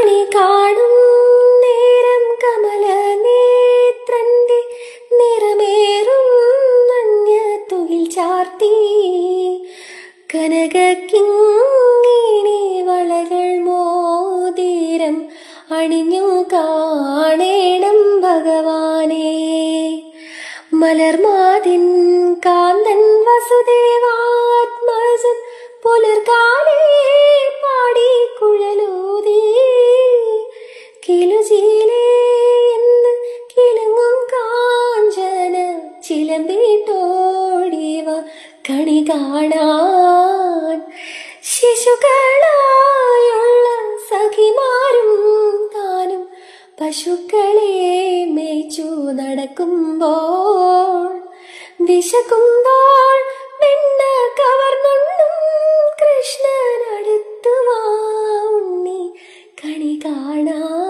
കണി കാണും നേരം കമല നേത്രന്റെ നിറമേറും മഞ്ഞ തുകിൽ ചാർത്തി കനകിങ്ങിണി വളകൾ മോതിരം അണിഞ്ഞു കാണേണം ഭഗവാനെ. മലർമാതിൻ കാന്തൻ വസുദേവാത്മജൻ പുലർകാലേ പാടി കുഴലൂതി കിലുചീലേ എന്ന് കിളുങ്ങും കാഞ്ചന ചിലമ്പിട്ടോടിവ കണി കാണാൻ. ശിശുക്കളായുള്ള സഖിമാരും താനും പശുക്കളെ മേച്ചു നടക്കുമ്പോൾ വിശക്കുമ്പോൾ വെണ്ണ കവർന്നുണ്ണും കൃഷ്ണനടുത്തു വാ ഉണ്ണി കണി കാണാൻ.